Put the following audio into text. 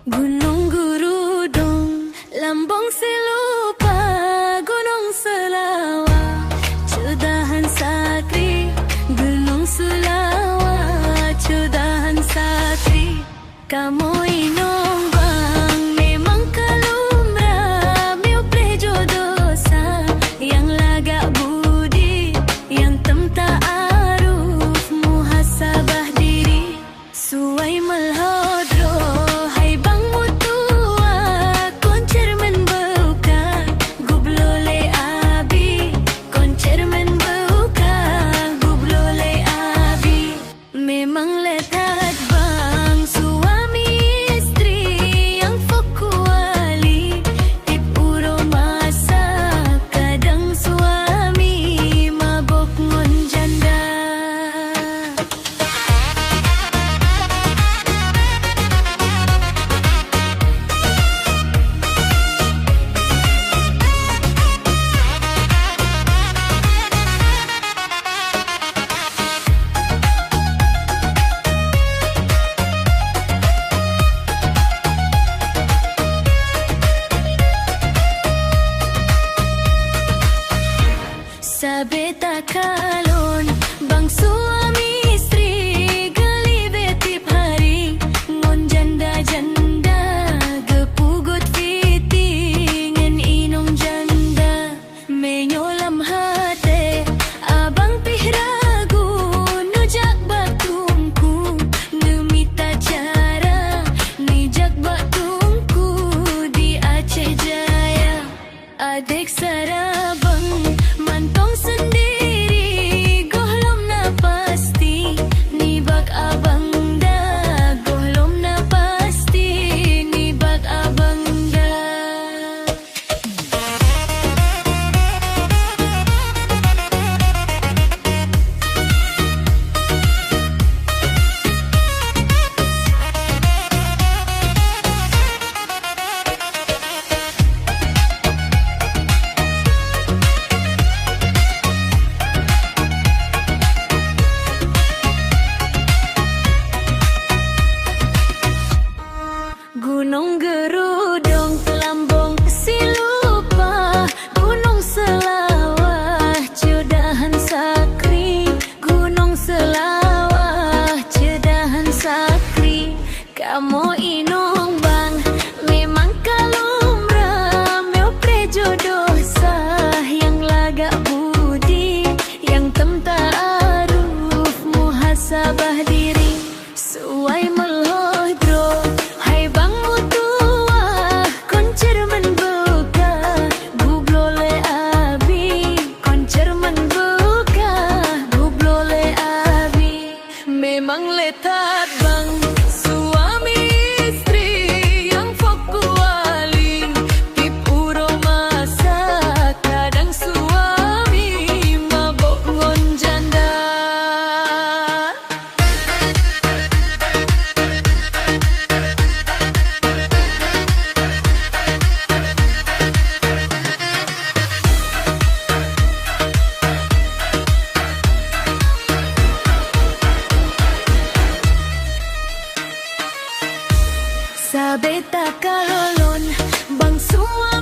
Gunung Gurudong, Lambung Selupa, Gunung Selawa, Cudahan Sakri, Gunung Sulawa, Cudahan Sakri. Kamu inong bang, memang kalumrah, miu prejo dosa, yang laga budi, yang temta aruf, muhasabah diri, suai malhodro. Sabeta kalon, bang suami istri, gali betip hari, ngon janda-janda, gepugut fiti, ngen inong janda, menyolam hati, abang pihragu, nujak batungku, nemita cara, nijak batungku, di Aceh Jaya, adik sarabang, mantong sendiri, gohlom na pasti, nibak abang da, gohlom na pasti, nibak abang da. Gunung Gerudong, Lambung Silupa, Gunung Selawah, Cudahan Sakri, Gunung Selawah, Cudahan Sakri. Kamu inong bang, memang kalumrah, meu prejo dosa, yang laga budi, yang temta aruf, muhasabah diri, suai melhodro. Memang letat bang, suami istri yang fokuali, tipuro masa, kadang suami mabok ngon janda. Sabeta kalolon, bang suami